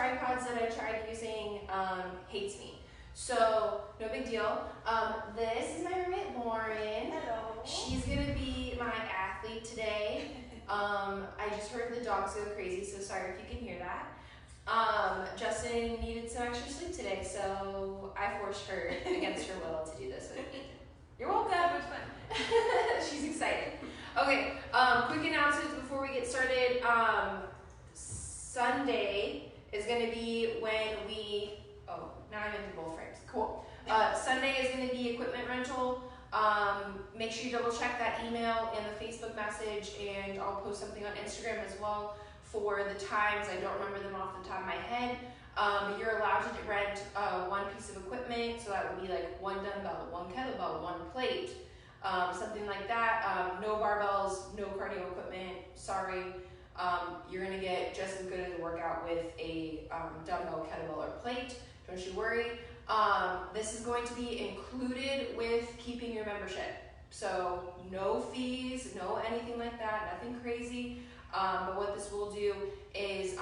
tripods that I tried using hates me. So, no big deal. This is my roommate, Lauren. Hello. She's gonna be my athlete today. I just heard the dogs go crazy, so sorry if you can hear that. Justin needed some extra sleep today, so I forced her against her will to do this with me. You're welcome. It was fun. She's excited. Okay, quick announcements before we get started. Sunday is going to be when we, now I'm into both frames. Cool. Sunday is going to be equipment rental. Make sure you double check that email and the Facebook message, and I'll post something on Instagram as well for the times. I don't remember them off the top of my head. You're allowed to rent one piece of equipment, so that would be like one dumbbell, one kettlebell, one plate, something like that. No barbells, no cardio equipment, sorry. You're gonna get just as good as a workout with a dumbbell, kettlebell, or plate, don't you worry. This is going to be included with keeping your membership. So no fees, no anything like that, nothing crazy. But what this will do is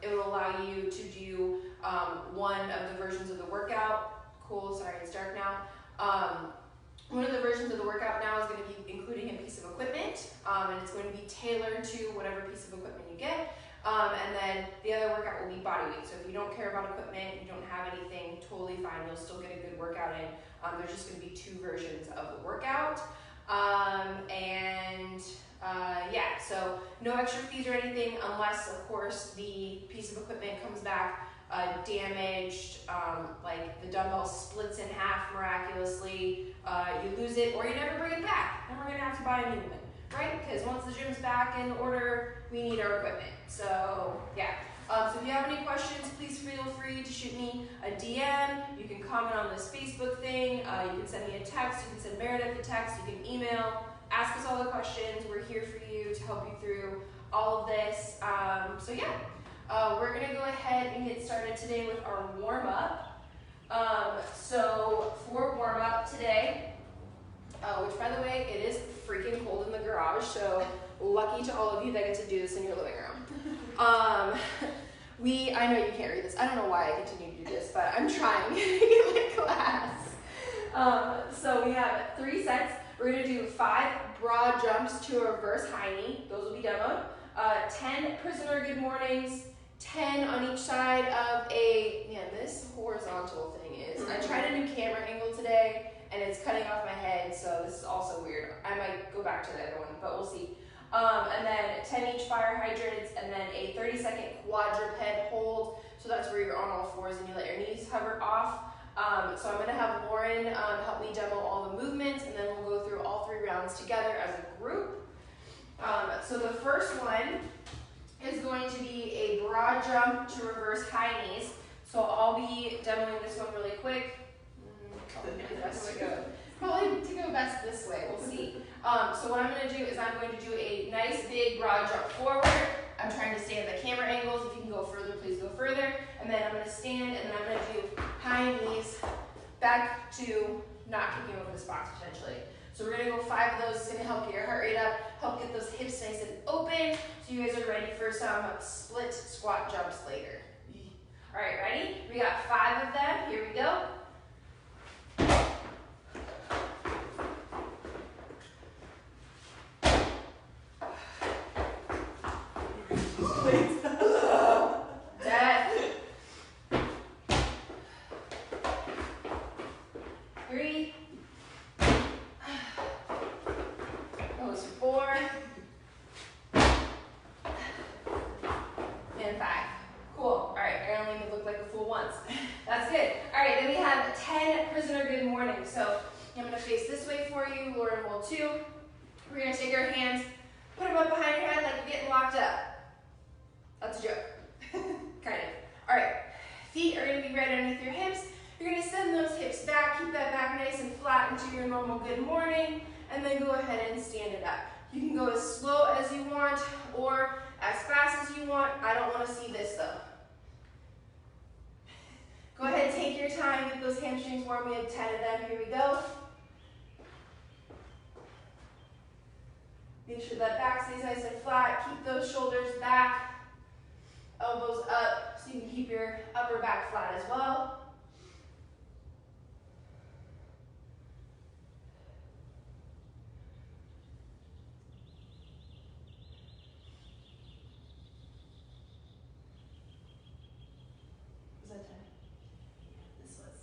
it will allow you to do one of the versions of the workout. Cool, sorry, it's dark now. One of the versions of the workout now is going to be including a piece of equipment, and it's going to be tailored to whatever piece of equipment you get. And then the other workout will be body weight. So if you don't care about equipment, you don't have anything, totally fine. You'll still get a good workout in. There's just going to be two versions of the workout. Yeah, so no extra fees or anything unless, of course, the piece of equipment comes back damaged, like the dumbbell splits in half miraculously, you lose it, or you never bring it back. Then we're going to have to buy a new one, right? Because once the gym's back in order, we need our equipment. So, yeah. So if you have any questions, please feel free to shoot me a DM. You can comment on this Facebook thing. You can send me a text. You can send Meredith a text. You can email. Ask us all the questions. We're here for you to help you through all of this. So yeah, we're going to go ahead and get started today with our warm-up. So for warm-up today, which by the way, it is freaking cold in the garage, so lucky to all of you that get to do this in your living room. I know you can't read this. I don't know why I continue to do this, but I'm trying in my class. So we have 3 sets. We're going to do 5 broad jumps to a reverse high knee. Those will be demoed. 10 prisoner good mornings, 10 on each side of this horizontal thing is. I tried a new camera angle today, and it's cutting off my head, so this is also weird. I might go back to the other one, but we'll see. And then 10 each fire hydrants, and then a 30-second quadruped hold. So that's where you're on all fours and you let your knees hover off. So I'm going to have Lauren help me demo all the movements, and then we'll go through all 3 rounds together as a group. So the first one is going to be a broad jump to reverse high knees. So I'll be demoing this one really quick. Probably to go best this way, we'll see. So what I'm going to do is I'm going to do a nice big broad jump forward. I'm trying to stay at the camera angles. If you can go further, please go further. And then I'm going to stand, and then I'm going to do high knees back to not kicking over this box potentially. So we're going to go 5 of those. It's going to help get your heart rate up, help get those hips nice and open, so you guys are ready for some split squat jumps later. All right, ready? We got 5 of them. Here we go. We're going to take our hands, put them up behind your head like you're getting locked up. That's a joke. Kind of. All right. Feet are going to be right underneath your hips. You're going to send those hips back. Keep that back nice and flat into your normal good morning. And then go ahead and stand it up. You can go as slow as you want or as fast as you want. I don't want to see this though. Go ahead and take your time. Get those hamstrings warm. We have 10 of them. Here we go. Make sure that back stays nice and flat. Keep those shoulders back. Elbows up so you can keep your upper back flat as well. Was that 10? This was.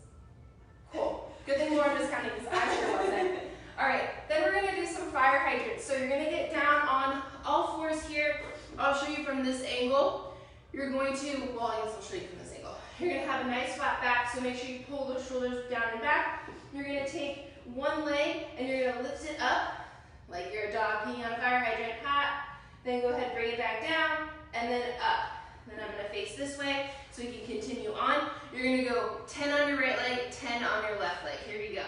Cool. Good thing Lauren was counting because I sure wasn't. All right, then we're gonna do some fire hydrants. So you're gonna get down on all fours here. I'll show you from this angle. You're going to, well, I guess I'll show you from this angle. You're gonna have a nice flat back, so make sure you pull those shoulders down and back. You're gonna take one leg and you're gonna lift it up like you're a dog peeing on a fire hydrant. Hot. Then go ahead, bring it back down and then up. Then I'm gonna face this way so we can continue on. You're gonna go 10 on your right leg, 10 on your left leg. Here we go.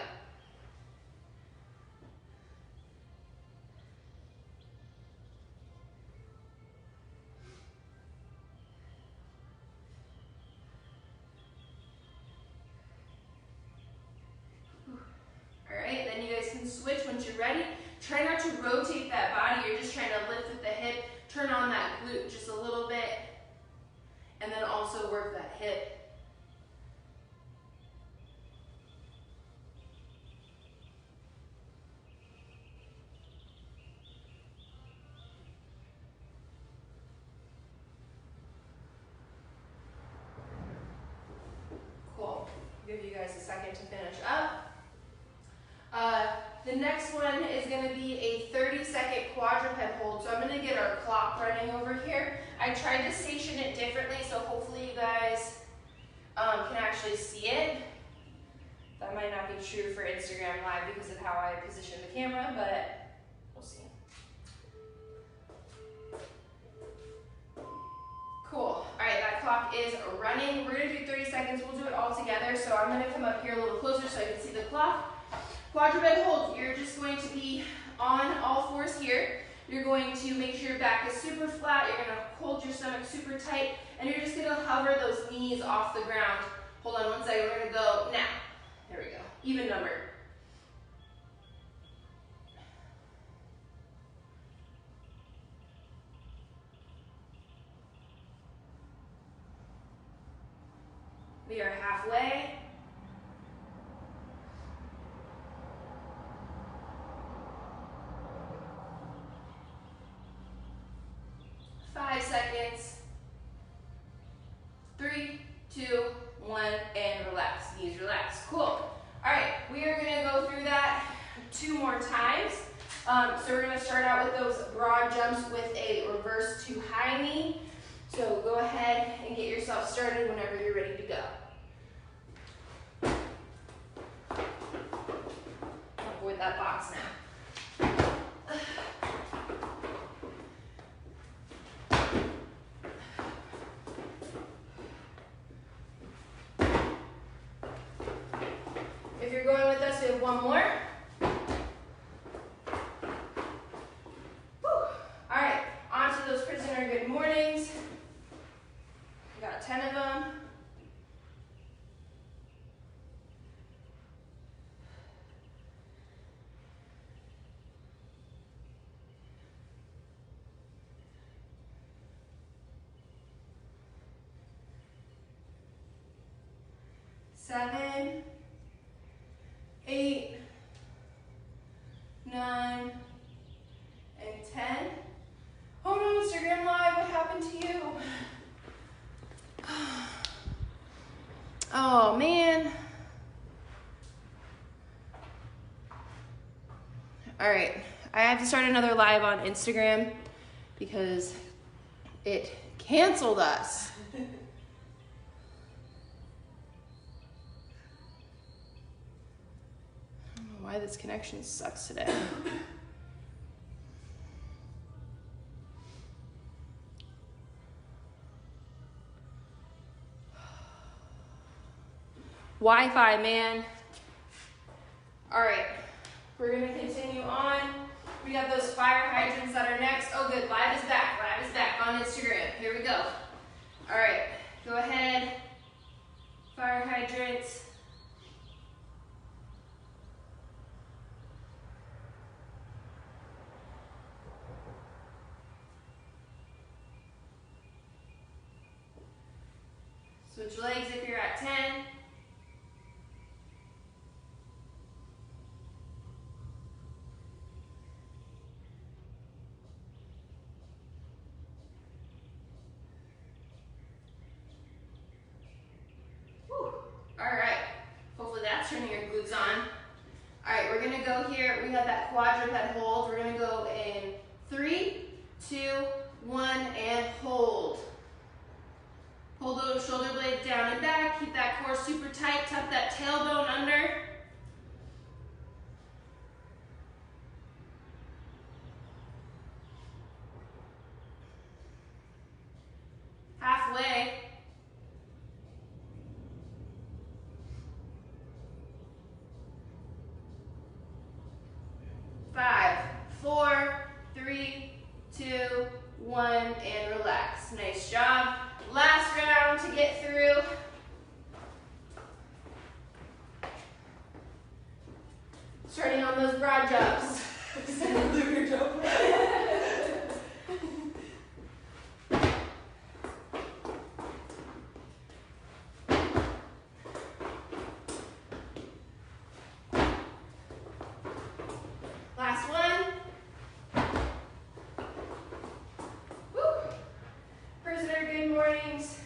Alright, then you guys can switch once you're ready. Try not to rotate that body, you're just trying to lift with the hip, turn on that glute just a little bit, and then also work that hip. Cool. I'll give you guys a second to finish up. The next one is going to be a 30-second quadruped hold. So I'm going to get our clock running over here. I tried to station it differently, so hopefully you guys can actually see it. That might not be true for Instagram Live because of how I position the camera, but we'll see. Cool. All right, that clock is running. We're going to do 30 seconds. We'll do it all together. So I'm going to come up here a little closer so I can see the clock. Quadruped hold, you're just going to be on all fours here. You're going to make sure your back is super flat. You're going to hold your stomach super tight. And you're just going to hover those knees off the ground. Hold on one second. We're going to go now. There we go. Even number. We are halfway. Seconds. 3, 2, 1, and relax. Knees relax. Cool. All right, we are going to go through that 2 more times. So we're going to start out with those broad jumps with a reverse to high knee. So go ahead and get yourself started whenever you're ready to go. Avoid that box now. If you're going with us, we have one more. Whew. All right, on to those prisoner good mornings. We got 10 of them. Seven, 8, 9, and 10. Oh no, Instagram Live, what happened to you? Oh man. All right, I have to start another live on Instagram because it canceled us. Why this connection sucks today. Wi-Fi, man. All right, we're gonna continue on. We got those fire hydrants that are next. Oh good, live is back on Instagram. Here we go. All right, go ahead, fire hydrants. quadruped hold. We're gonna go in 3, 2, 1, and hold. Pull those shoulder blades down and back. Keep that core super tight. Tuck that tailbone under. Halfway. 5, 4, 3, 2, 1, and relax. Nice job. Last round to get through. Starting on those broad jumps. Last one. Woo. Prisoner, good mornings.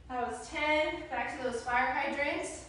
That was 10. Back to those fire hydrants.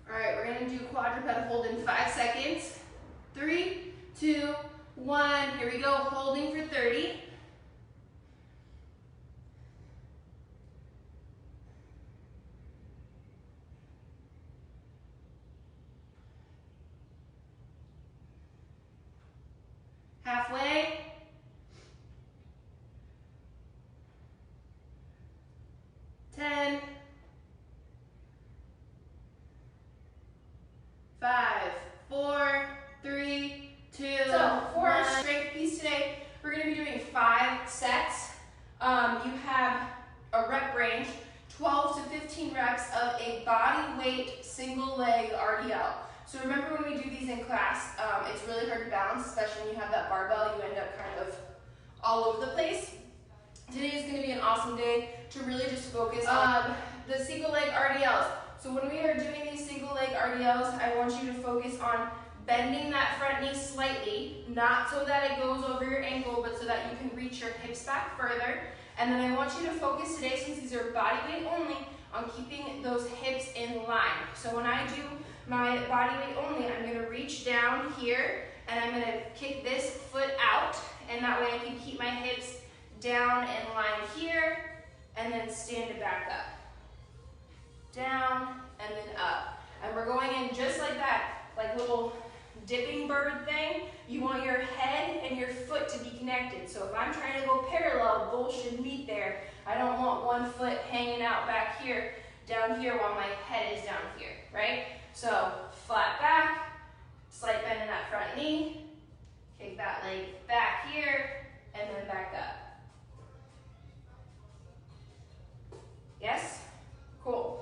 All right, we're gonna do quadruped hold in 5 seconds. 3, 2, 1, here we go, holding for 30. Halfway. 10. 5, 4, 3, 2, so for our strength piece today, we're going to be doing 5 sets. You have a rep range, 12 to 15 reps of a body weight single leg RDL. So remember when we do these in class, it's really hard to balance, especially when you have that barbell, you end up kind of all over the place. Today is going to be an awesome day to really just focus on the single leg RDLs. So when we are doing these single leg RDLs, I want you to focus on bending that front knee slightly, not so that it goes over your ankle, but so that you can reach your hips back further. And then I want you to focus today, since these are body weight only, on keeping those hips in line. So when I do my body weight only, I'm going to reach down here, and I'm going to kick this foot out, and that way I can keep my hips down in line here, and then stand it back up. Down, and then up. And we're going in just like that, like little dipping bird thing. You want your head and your foot to be connected. So if I'm trying to go parallel, both should meet there. I don't want one foot hanging out back here, down here, while my head is down here, right? So flat back, slight bend in that front knee, kick that leg back here, and then back up. Yes? Cool.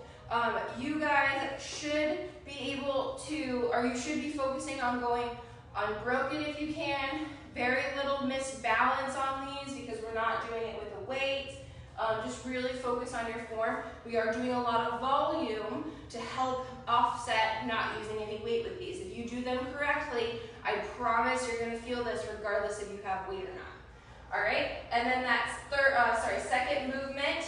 You guys should be able to, or you should be focusing on going unbroken if you can. Very little misbalance on these because we're not doing it with a weight. Just really focus on your form. We are doing a lot of volume to help offset not using any weight with these. If you do them correctly, I promise you're going to feel this regardless if you have weight or not. All right, and then that second movement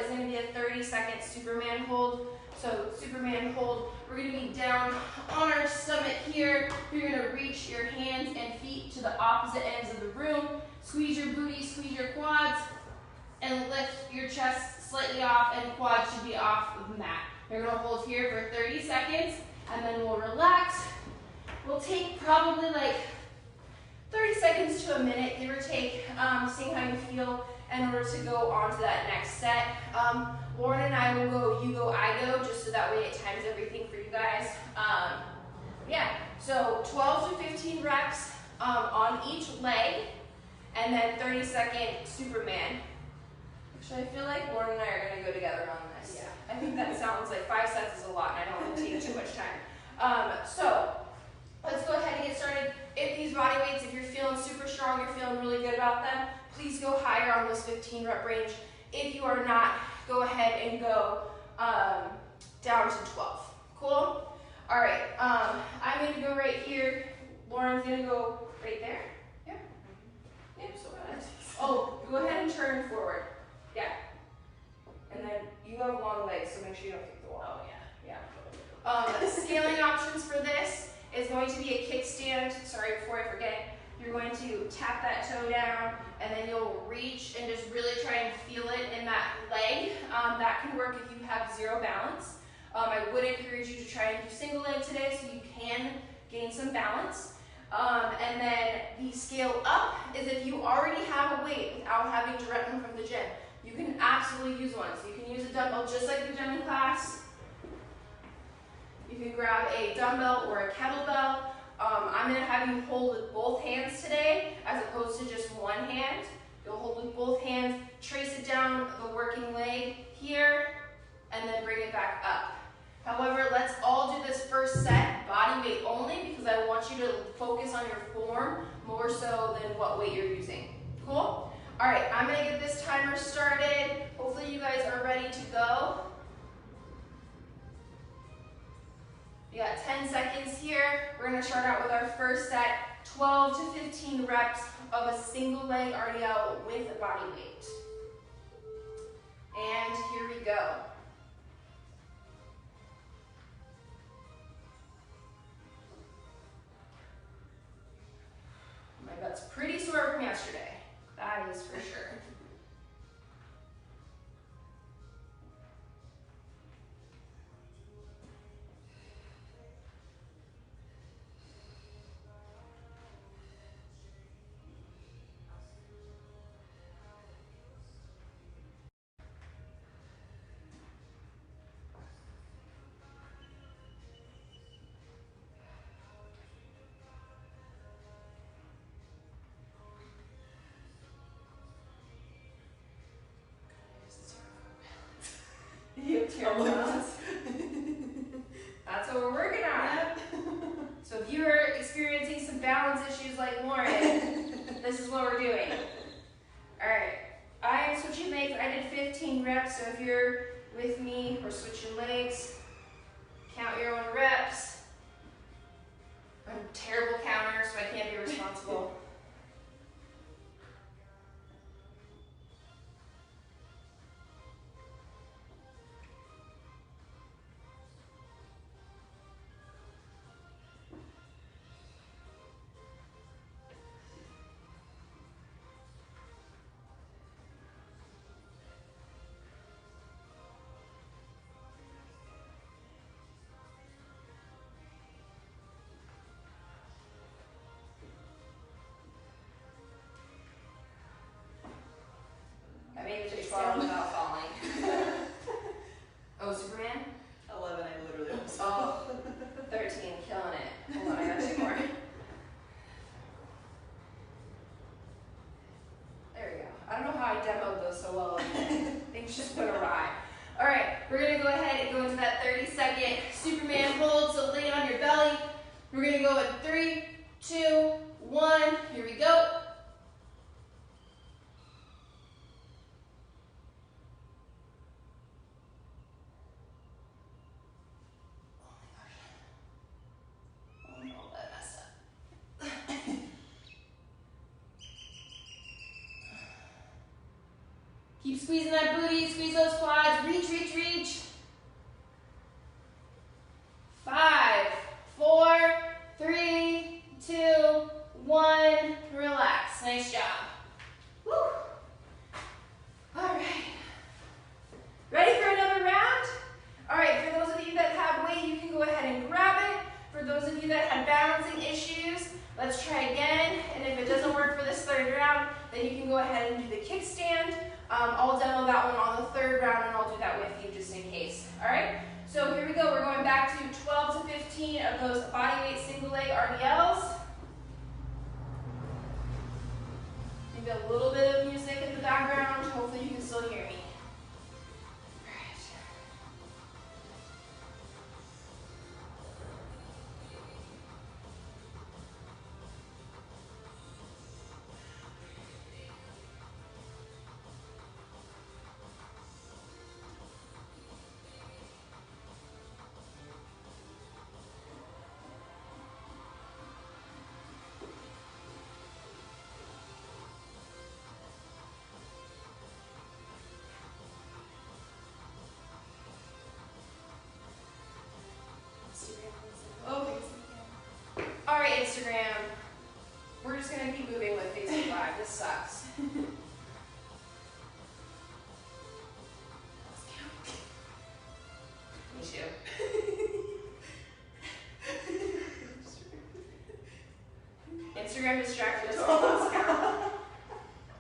is going to be a 30-second Superman hold. So Superman hold, we're going to be down on our stomach here. You're going to reach your hands and feet to the opposite ends of the room. Squeeze your booty, squeeze your quads, and lift your chest slightly off, and quads should be off of the mat. You're going to hold here for 30 seconds, and then we'll relax. We'll take probably like 30 seconds to a minute, give or take, seeing how you feel in order to go on to that next set. Lauren and I will go, you go, I go, just so that way it times everything for you guys. Yeah, so 12 to 15 reps on each leg, and then 30-second Superman. Actually, I feel like Lauren and I are going to go together on this. Yeah. I think that sounds like 5 sets is a lot, and I don't want to take too much time. So let's go ahead and get started. If these body weights, if you're feeling super strong, you're feeling really good about them, please go higher on this 15 rep range. If you are not, go ahead and go down to 12. Cool? All right, I'm going to go right here. Lauren's going to go right there. Yeah? Yeah, so bad. Oh, go ahead and turn forward. Yeah. And then you have long legs, so make sure you don't kick the wall. Oh, yeah. Yeah. Scaling options for this is going to be a kickstand. Sorry, before I forget, you're going to tap that toe down, and then you'll reach and just really try and feel it in that leg. That can work if you have zero balance. I would encourage you to try and do single leg today so you can gain some balance. And then the scale up is if you already have a weight without having to rent one from the gym. You can absolutely use one. So you can use a dumbbell just like the gym class. You can grab a dumbbell or a kettlebell. I'm going to have you hold with both hands today as opposed to just one hand. You'll hold with both hands, trace it down the working leg here, and then bring it back up. However, let's all do this first set body weight only because I want you to focus on your form more so than what weight you're using. Cool? All right, I'm going to get this timer started. Hopefully you guys are ready to go. You got 10 seconds here. We're going to start out with our first set, 12 to 15 reps of a single leg RDL with a body weight. And here we go. My butt's pretty sore from yesterday. That is for sure. That's what we're working on. Yep. So if you're experiencing some balance issues like Lauren, this is what we're doing. All right, I am switching legs. I did 15 reps, so if you're with me, we're switching legs. Count your own reps. I'm a terrible counter, so I can't be responsible. Maybe just 12 without falling. Oh, Superman? 11, I literally almost Oh, 13, killing it. Hold on, I got 2 more. There we go. I don't know how I demoed those so well. Things just went awry. All right, we're going to go ahead and go into that 30-second Superman hold. So lay on your belly. We're going to go at 3, 2, 1. Here we go. Keep squeezing that booty, squeeze those quads, reach, reach, reach. 5, 4, 3, 2, 1, relax. Nice job. Woo. All right. Ready for another round? All right, for those of you that have weight, you can go ahead and grab it. For those of you that had balancing issues, let's try again. And if it's that one on the third round, and I'll do that with you just in case. All right? So here we go. We're going back to 12 to 15 of those bodyweight single leg RDLs. Maybe a little bit of music in the background. Hopefully you can still hear me. All right, Instagram. We're just gonna keep moving with Facebook Live. This sucks. Me too. Instagram distracted us from last count.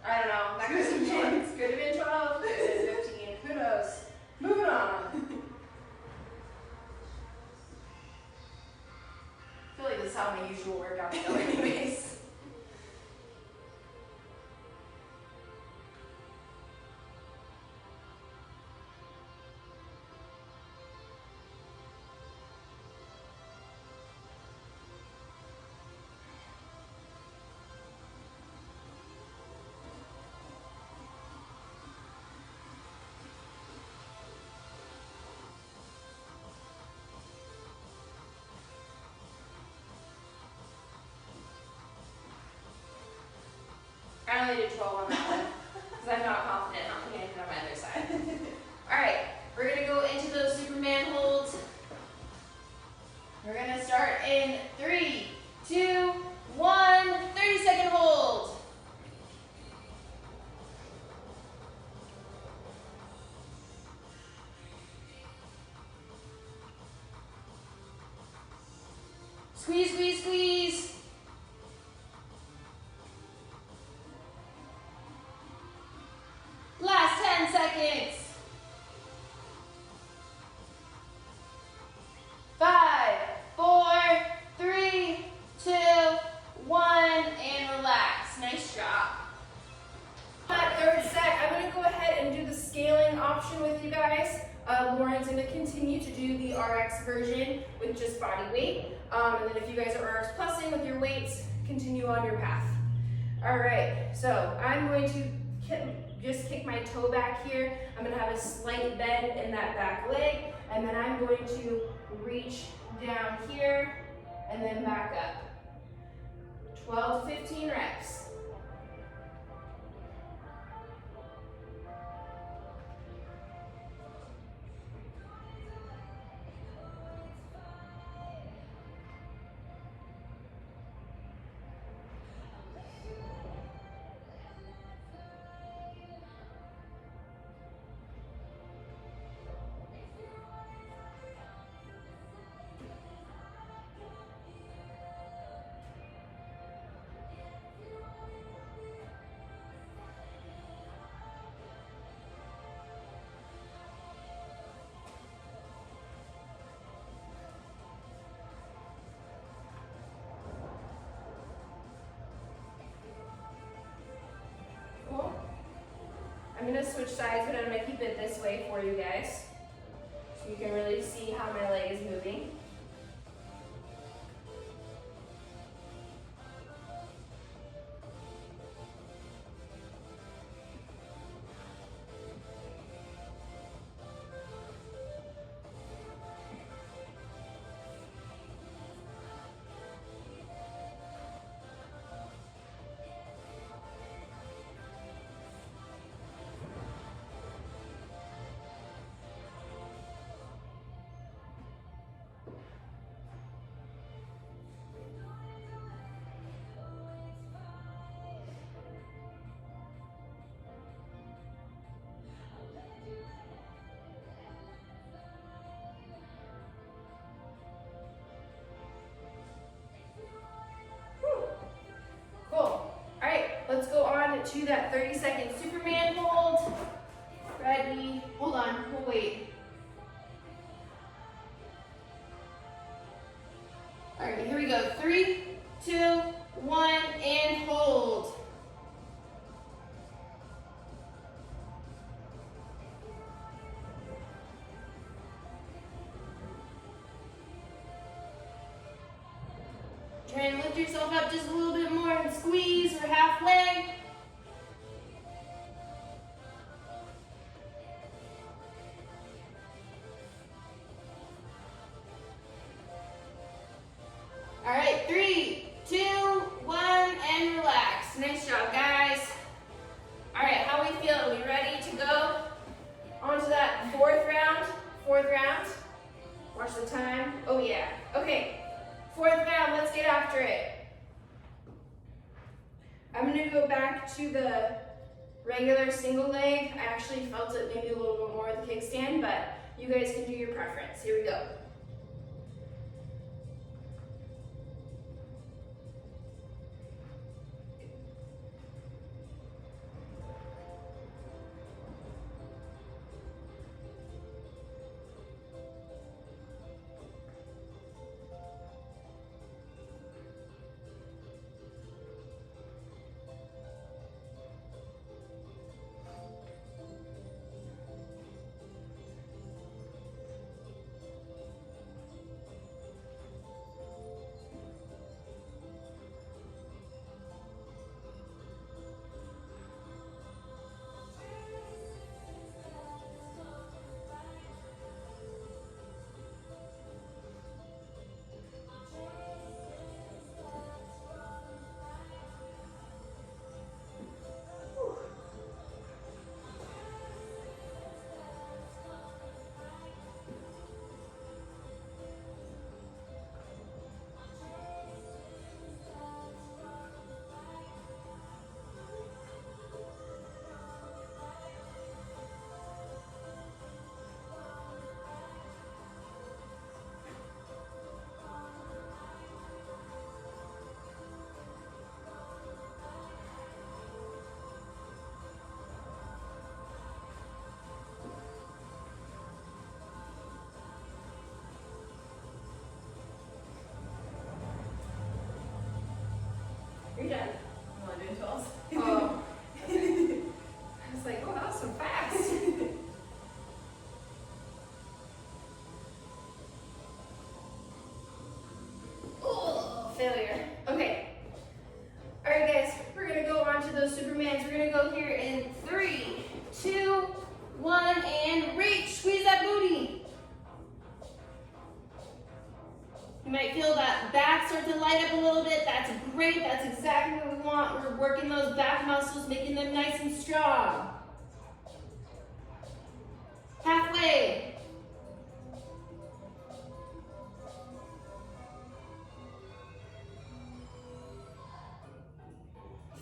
I don't know. That could have been 10. Could have been 12. Could have been 15. Who knows? Moving on. I feel like this is how my usual workouts go anyways. I only did 12 on that one because I'm not confident how many I did on my other side. All right, we're gonna go into those Superman holds. We're gonna start in 3, 2, 1, 30-second hold. Squeeze, squeeze, squeeze. Last 10 seconds. 5, 4, 3, 2, 1, and relax. Nice job. That third set, I'm going to go ahead and do the scaling option with you guys. Lauren's going to continue to do the RX version with just body weight. And then if you guys are RX plusing with your weights, continue on your path. All right, so I'm going to just kick my toe back here. I'm going to have a slight bend in that back leg, and then I'm going to reach down here and then back up. 12 to 15 reps. I'm going to switch sides, but I'm going to keep it this way for you guys, so you can really see how my leg is moving. Let's go on to that 30-second Superman hold. Ready? we go. 3, 2, 1, and hold. Try and lift yourself up just a little bit more and squeeze. We're halfway. All right, 3, 2, 1, and relax. Nice job, guys. All right, how we feel? Are we ready to go on to that fourth round? Fourth round. Watch the time. Oh, yeah. Okay, fourth round. Let's get after it. I'm going to go back to the regular single leg. I actually felt it maybe a little bit more with the kickstand, but you guys can do your preference. Here we go. You're done. I'm only doing 12. Oh. I was like, oh, that was so fast. Oh, failure. Okay. All right, guys, we're gonna go on to those Supermans. We're gonna go here in 3, 2, 1, and reach. Squeeze that booty. You might feel that back start to light up a little bit. That's great. That's exactly what we want. We're working those back muscles, making them nice and strong. Halfway.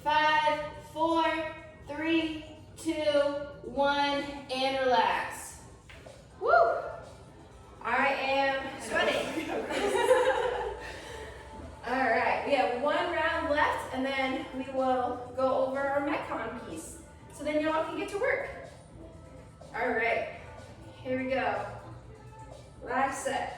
Five, 4, 3, 2, 1, and relax. Woo! I am sweating. All right, we have one round left, and then we will go over our Metcon piece. So then y'all can get to work. All right, here we go. Last set.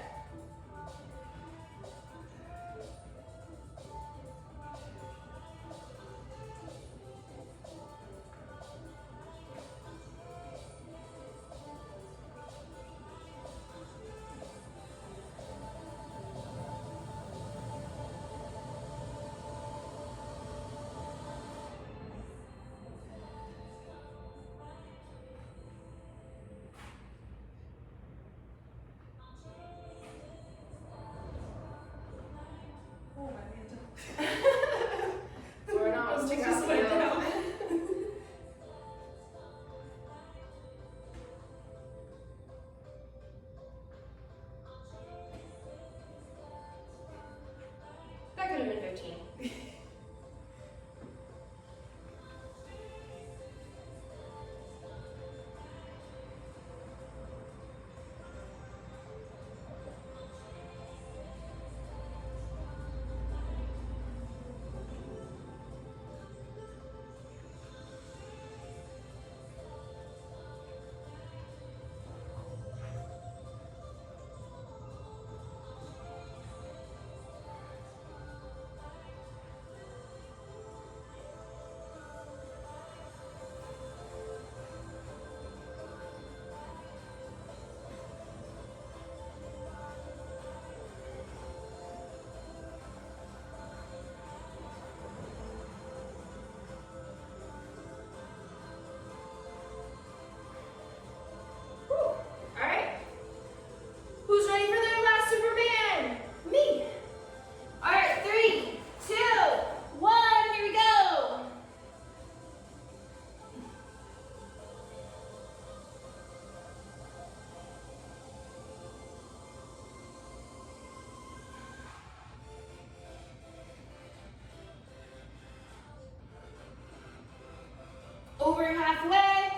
over halfway.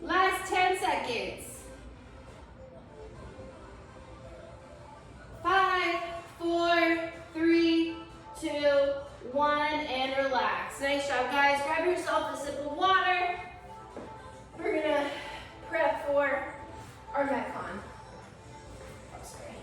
Last 10 seconds. 5, 4, 3, 2, 1, and relax. Nice job, guys. Grab yourself a sip of water. We're gonna prep for our Metcon. Oh, sorry.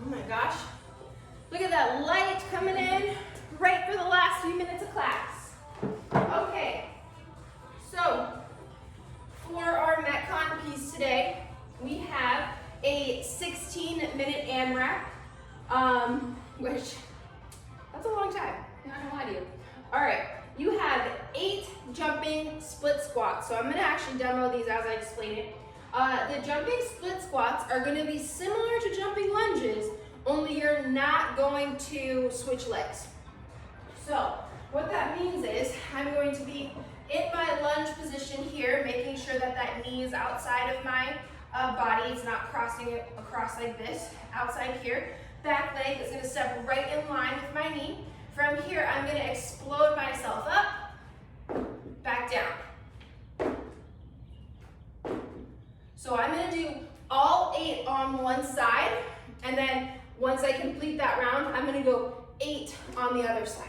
Oh my gosh. Look at that light coming in right for the last few minutes of class. Okay, so for our Metcon piece today, we have a 16-minute AMRAP, which, that's a long time, I'm not gonna lie to you. All right, you have 8 jumping split squats. So I'm gonna actually demo these as I explain it. The jumping split squats are gonna be similar to jumping lunges, only you're not going to switch legs. So what that means is I'm going to be in my lunge position here, making sure that that knee is outside of my body. It's not crossing it across like this, outside here. Back leg is gonna step right in line with my knee. From here, I'm gonna explode myself up, back down. So I'm gonna do all 8 on one side, and then once I complete that round, I'm gonna go 8 on the other side.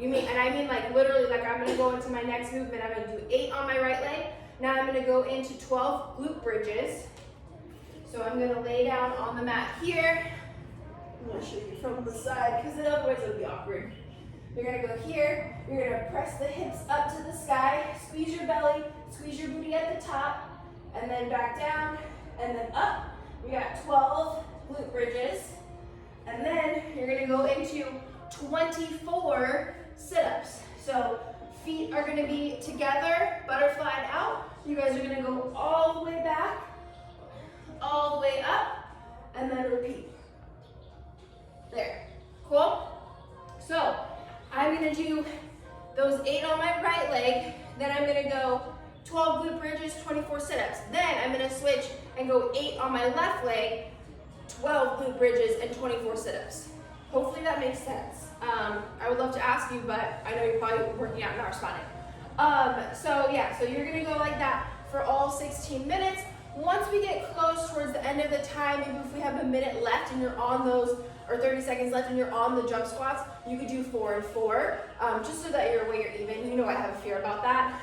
And I mean like literally, like I'm gonna go into my next movement, I'm gonna do 8 on my right leg. Now I'm gonna go into 12 glute bridges. So I'm gonna lay down on the mat here. I'm gonna show you from the side, because otherwise it'll be awkward. You're gonna go here, you're gonna press the hips up to the sky, squeeze your belly, squeeze your booty at the top, and then back down, and then up. We got 12 glute bridges. And then you're gonna go into 24 sit-ups. So feet are gonna be together, butterflied out. You guys are gonna go all the way back, all the way up, and then repeat. There, cool? So I'm gonna do those 8 on my right leg, then I'm gonna go 12 glute bridges, 24 sit-ups. Then I'm gonna switch and go 8 on my left leg, 12 glute bridges, and 24 sit-ups. Hopefully that makes sense. I would love to ask you, but I know you're probably working out and not responding. So you're gonna go like that for all 16 minutes. Once we get close towards the end of the time, maybe if we have a minute left and you're on those, or 30 seconds left and you're on the jump squats, you could do 4 and 4, just so that you're even. You know I have a fear about that.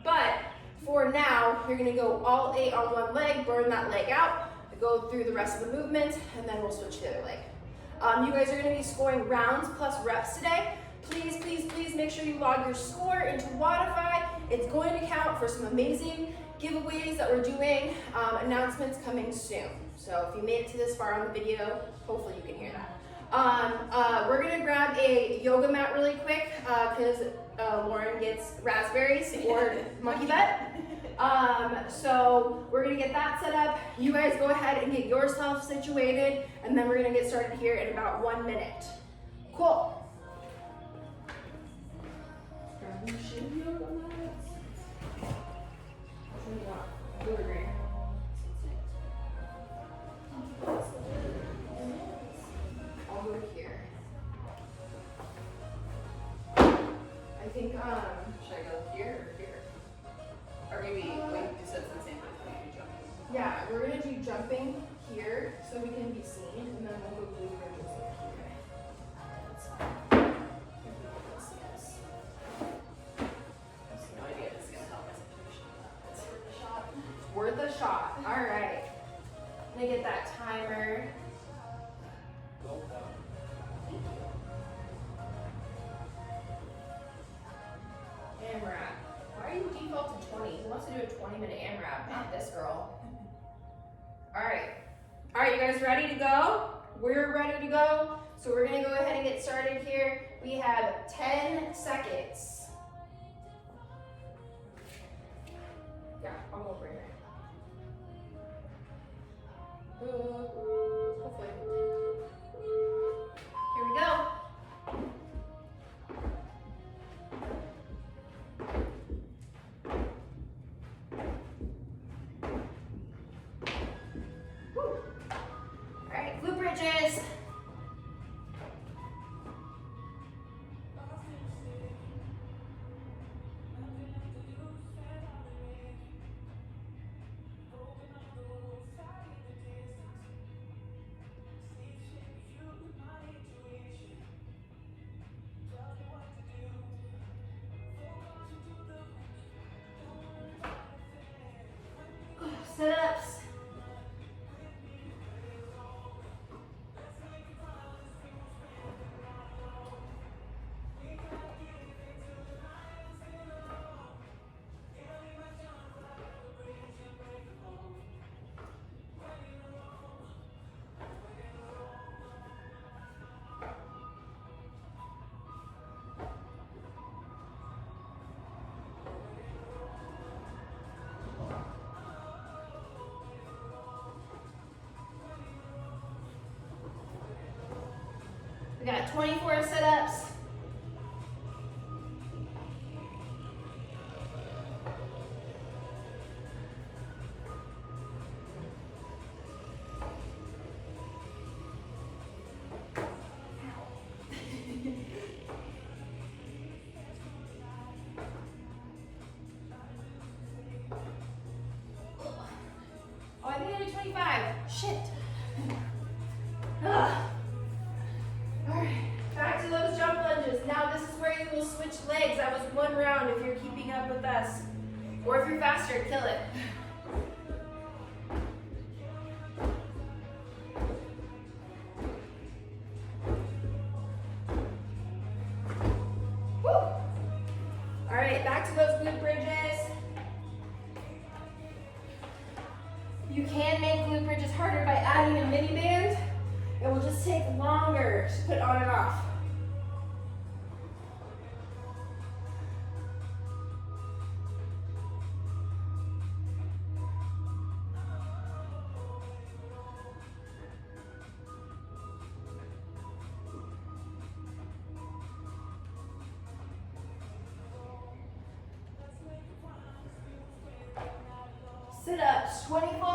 But for now, you're gonna go all 8 on one leg, burn that leg out, go through the rest of the movement, and then we'll switch to the other leg. You guys are gonna be scoring rounds plus reps today. Please, please, please make sure you log your score into Wodify. It's going to count for some amazing giveaways that we're doing, announcements coming soon. So if you made it to this far on the video, hopefully you can hear that. We're gonna grab a yoga mat really quick, because Lauren gets raspberries or monkey butt. So we're gonna get that set up. You guys go ahead and get yourself situated, and then we're gonna get started here in about 1 minute. Cool. I'll go here. I think, Should I go here or here? Or maybe, wait, you said it's the same place, we do jumping. yeah, we're gonna do jumping here so we can be seen, and then we'll go glute bridges here. Okay. That's fine. Let's see this. I have no idea this is gonna help my situation. It's worth a shot. Worth a shot. All right. Let me get that timer. AMRAP. Why are you default to 20? Who wants to do a 20-minute AMRAP? Not this girl. All right. All right, you guys ready to go? We're ready to go. So we're gonna go ahead and get started here. We have 10 seconds. Yeah, I'll go over here. Hopefully. Here we go. We got 24 sit-ups. Oh, I think I did 25. Shit. Ugh. All right, back to those jump lunges. Now this is where you will switch legs. That was one round if you're keeping up with us. Or if you're faster, kill it. Woo. All right, back to those glute bridges. You can make glute bridges harder by adding a mini band. It will just take longer to put on and off. Sit-ups, 24.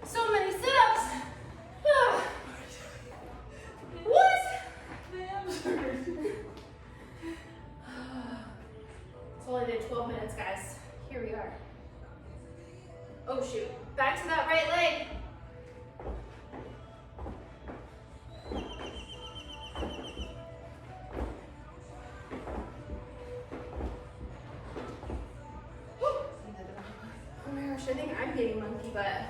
So many sit-ups. What? It's only been 12 minutes, guys. Here we are. Oh shoot. Back to that right leg. Oh my gosh, I think I'm getting monkey butt.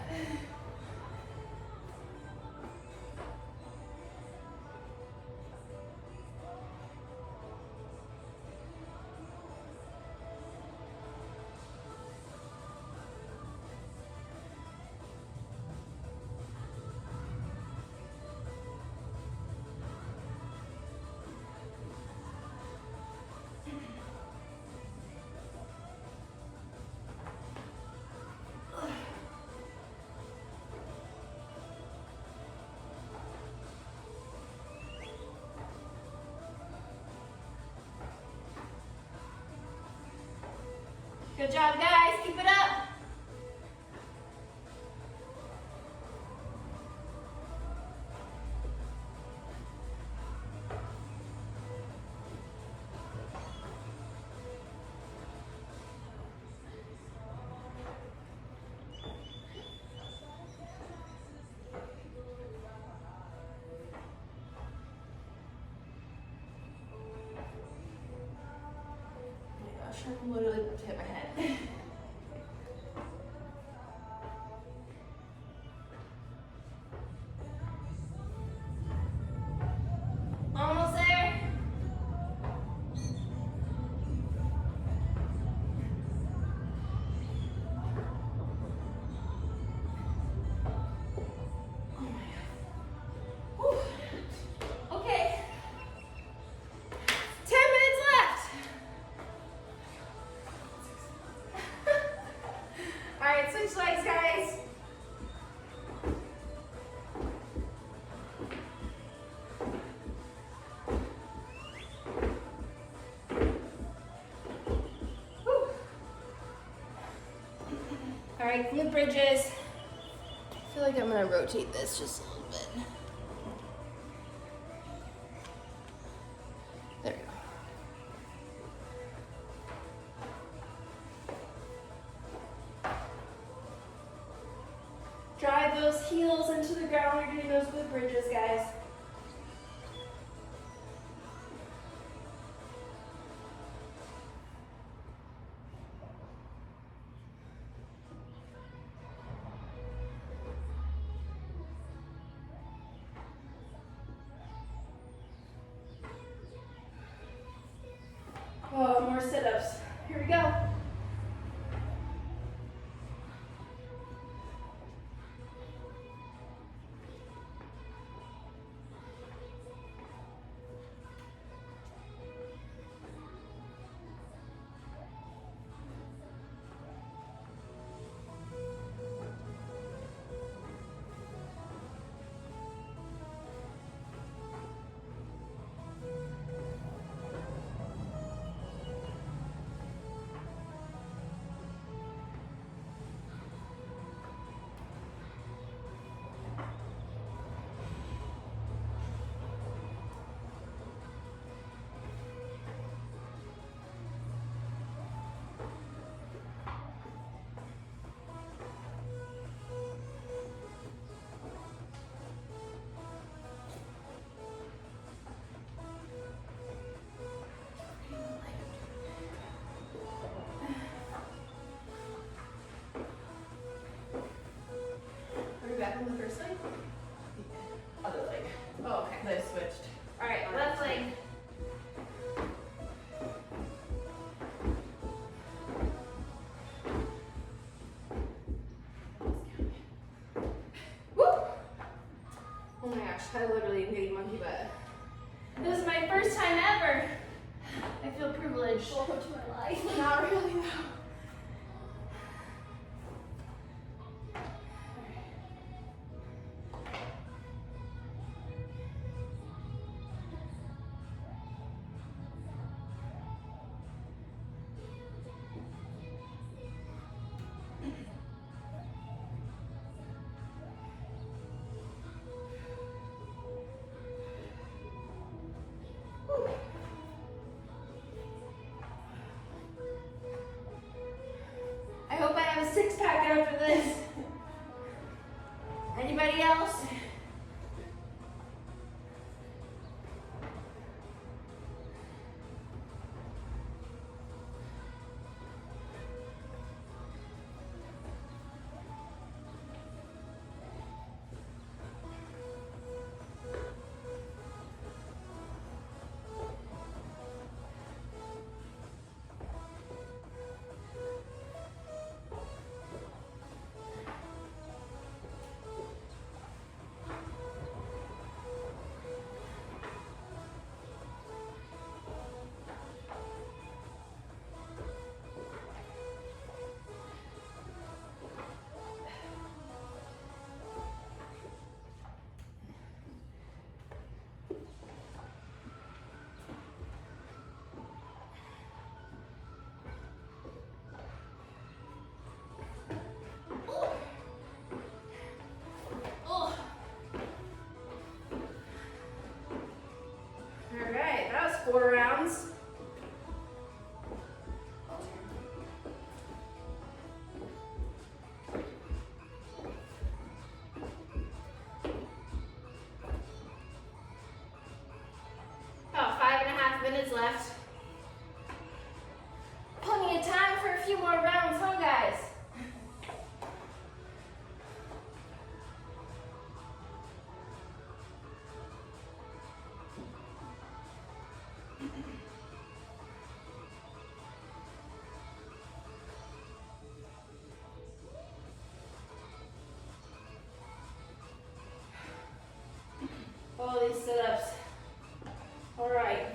Good job, guys. Keep it up. I'm literally about to hit my head. Almost there. Oh my God. Whew. Okay. 10 minutes left. All right, switch legs, guys. Whew. All right, glute bridges. I feel like I'm gonna rotate this just a little bit. Drive those heels into the ground when you're doing those glute bridges, guys. Oh, more sit-ups. Here we go. Back on the first leg? Other leg. Oh, okay. They switched. All right, left leg. Woo! Oh my gosh, I literally am getting monkey butt. This is my first time ever. I feel privileged. Welcome to my life. Not really though. I hope I have a six-pack after this. Anybody else? All right, that was 4 rounds. About 5.5 minutes left. Plenty of time for a few more rounds, huh, guys? All these sit-ups. All right.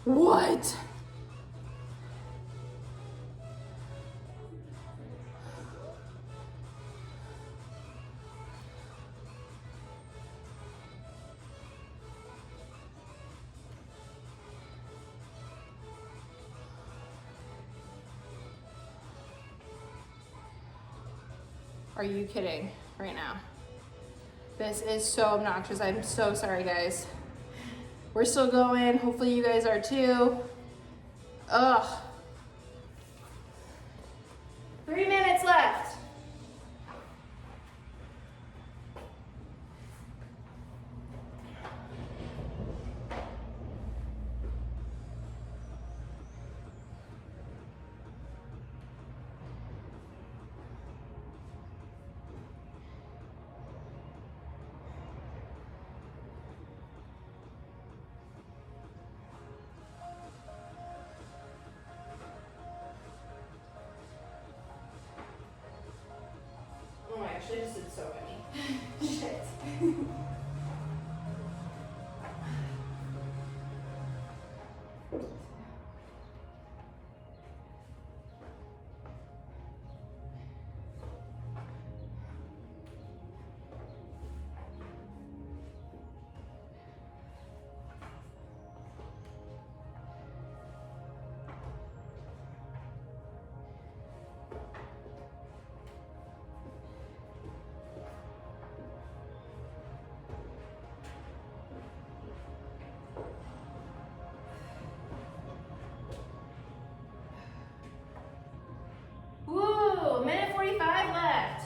What? Are you kidding right now? This is so obnoxious. I'm so sorry, guys. We're still going. Hopefully you guys are too. Ugh. 3 minutes left. Oh, I actually just did so many. Shit. Woo, minute 45 left.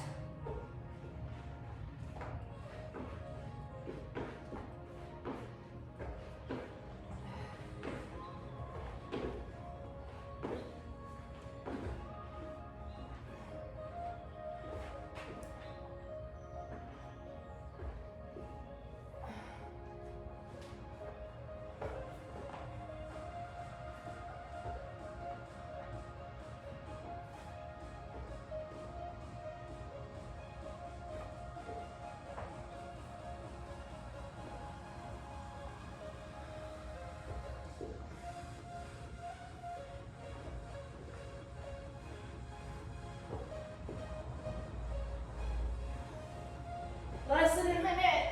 Less than a minute.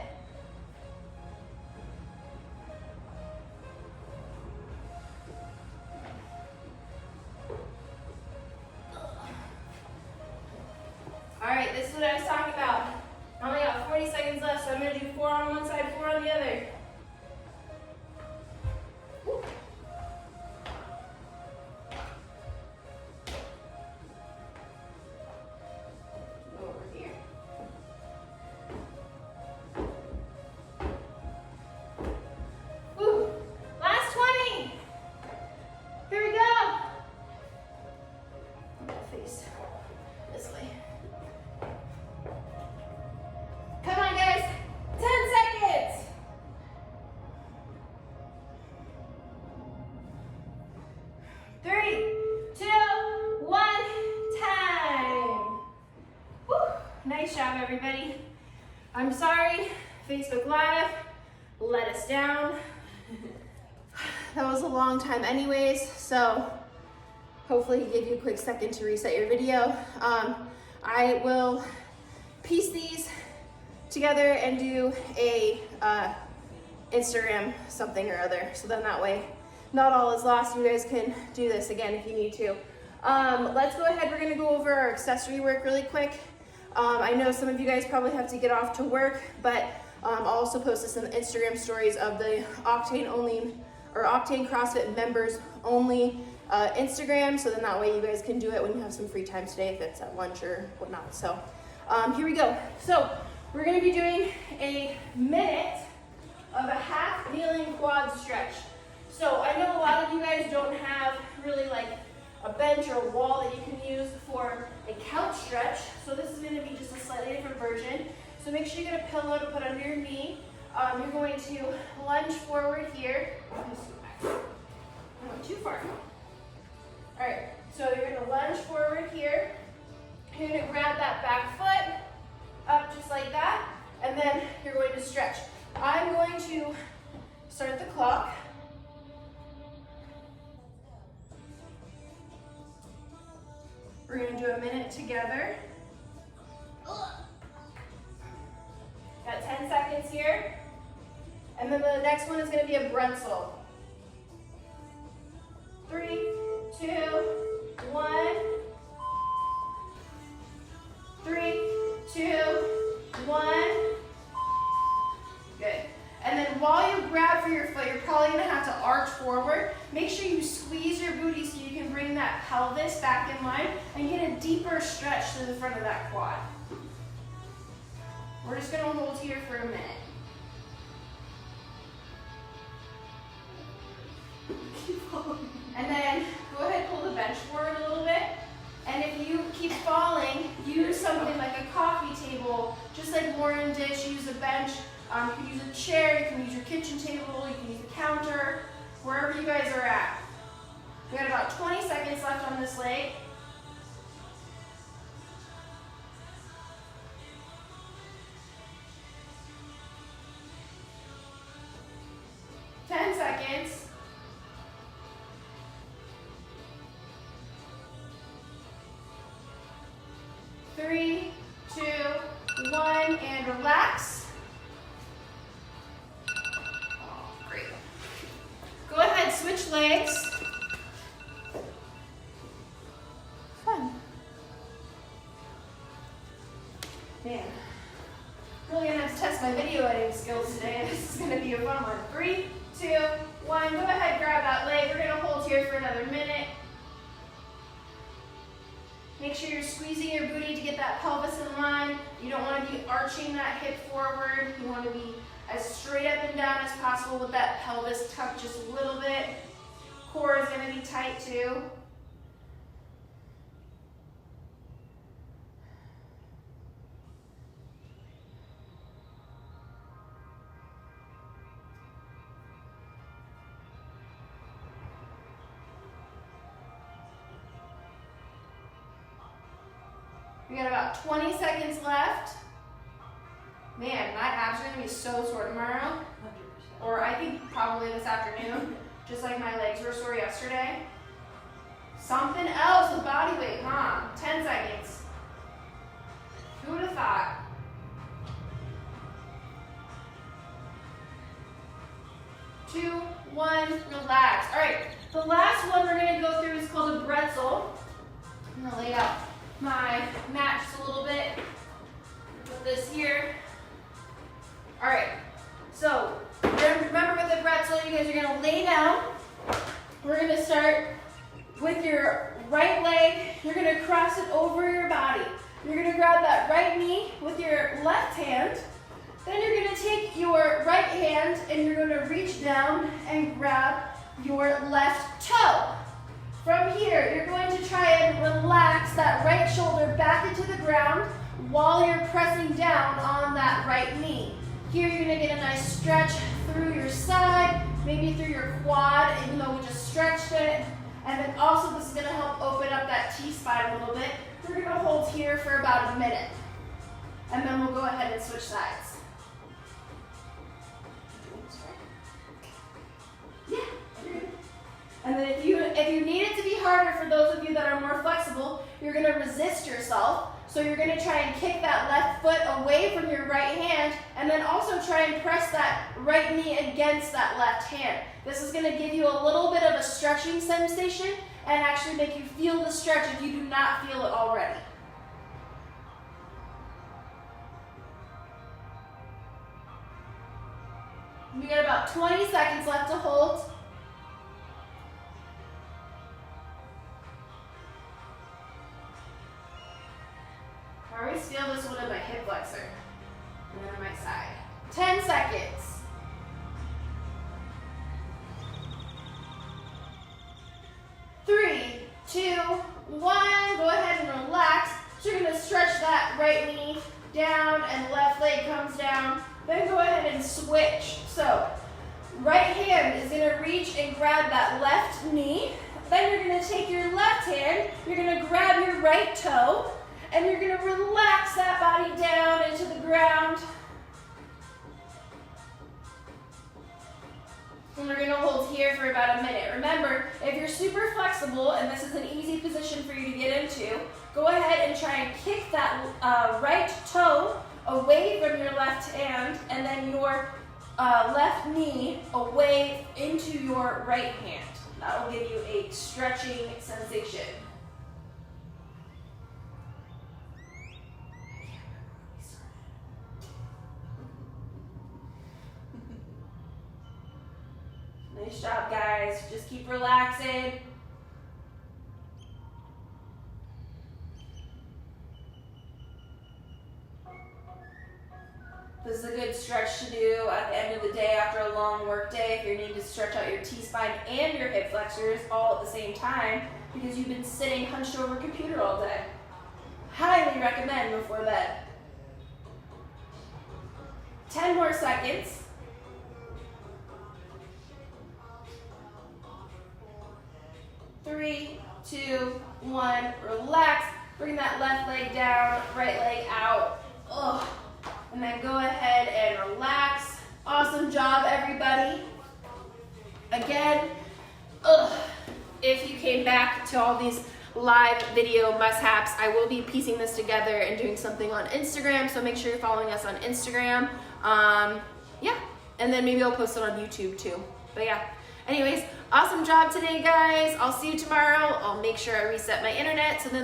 All right, this is what I was talking about. I only got 40 seconds left, so I'm gonna do 4 on one side, 4 on the other. Woo. Over here. Woo. Last 20. Here we go. Face this way. Come on, guys. 10 seconds. 3, 2, 1, time. Woo. Nice job, everybody. I'm sorry, Facebook Live let us down. That was a long time anyways, so hopefully he gave you a quick second to reset your video. I will piece these together and do a Instagram something or other, so then that way not all is lost. You guys can do this again if you need to. Let's go ahead. We're gonna go over our accessory work really quick. I know some of you guys probably have to get off to work, but I'll also post this in the Instagram stories of the Octane only or Octane CrossFit members only Instagram, so then that way you guys can do it when you have some free time today, if it's at lunch or whatnot. So here we go. So we're gonna be doing a minute of a half kneeling quad stretch. So I know a lot of you guys don't have really like a bench or a wall that you can use for a couch stretch. So this is gonna be just a slightly different version. So make sure you get a pillow to put under your knee. You're going to lunge forward here. I went too far. All right, so you're gonna lunge forward here. You're gonna grab that back foot up just like that, and then you're going to stretch. I'm going to start the clock. a minute together. Got 10 seconds here. And then the next one is going to be a bretzel. 3, 2, 1. 3, 2, 1. Good. And then while you grab for your foot, you're probably going to have to arch forward. Make sure you squeeze your booty so you can bring that pelvis back in line and get a deeper stretch to the front of that quad. We're just going to hold here for a minute. And then go ahead and pull the bench forward a little bit. And if you keep falling, use something like a coffee table, just like Warren did. Use a bench. You can use a chair, you can use your kitchen table, you can use a counter, wherever you guys are at. We got about 20 seconds left on this leg. Seconds. 3, 2, 1, and relax. Oh, great. Go ahead, switch legs. Fun. Man, really gonna have to test my video editing skills today. This is gonna be a fun one. 3, 2, 1. Go ahead, grab that leg. We're gonna hold here for another minute. Make sure you're squeezing your booty to get that pelvis in line. You don't want to be arching that hip forward. You want to be as straight up and down as possible with that pelvis tucked just a little bit. Core is going to be tight too. We got about 20 seconds left. Man, my abs are gonna be so sore tomorrow. 100%. Or I think probably this afternoon, just like my legs were sore yesterday. Something else with body weight, huh? 10 seconds. Who would have thought? 2, 1, relax. All right, the last one we're gonna go through is called a bretzel. I'm gonna lay out my mat just a little bit. Put this here. All right, so remember with the bretzel, you guys are gonna lay down. We're gonna start with your right leg. You're gonna cross it over your body. You're gonna grab that right knee with your left hand. Then you're gonna take your right hand and you're gonna reach down and grab your left toe. From here, you're going to try and relax that right shoulder back into the ground while you're pressing down on that right knee. Here, you're gonna get a nice stretch through your side, maybe through your quad, even though we just stretched it. And then also, this is gonna help open up that T-spine a little bit. We're gonna hold here for about a minute. And then we'll go ahead and switch sides. Yeah. And then if you need it to be harder for those of you that are more flexible, you're gonna resist yourself. So you're gonna try and kick that left foot away from your right hand, and then also try and press that right knee against that left hand. This is gonna give you a little bit of a stretching sensation and actually make you feel the stretch if you do not feel it already. We got about 20 seconds left to hold. I always feel this one in my hip flexor and then on my side. 10 seconds. 3, 2, 1. Go ahead and relax. So you're going to stretch that right knee down and left leg comes down. Then go ahead and switch. So right hand is going to reach and grab that left knee. Then you're going to take your left hand, you're going to grab your right toe, and you're going to relax that body down into the ground. And we're going to hold here. here for about a minute. Remember, if you're super flexible and this is an easy position for you to get into, go ahead and try and kick that right toe away from your left hand and then your left knee away into your right hand. That will give you a stretching sensation. Nice job, guys. Just keep relaxing. This is a good stretch to do at the end of the day after a long work day if you need to stretch out your T-spine and your hip flexors all at the same time because you've been sitting hunched over a computer all day. Highly recommend before bed. 10 more seconds. 3, 2, 1, relax. Bring that left leg down, right leg out. Ugh. And then go ahead and relax. Awesome job, everybody. Again, if you came back to all these live video must-haves, I will be piecing this together and doing something on Instagram, so make sure you're following us on Instagram. Yeah, and then maybe I'll post it on YouTube too. But yeah, anyways, awesome job today, guys. I'll see you tomorrow. I'll make sure I reset my internet so then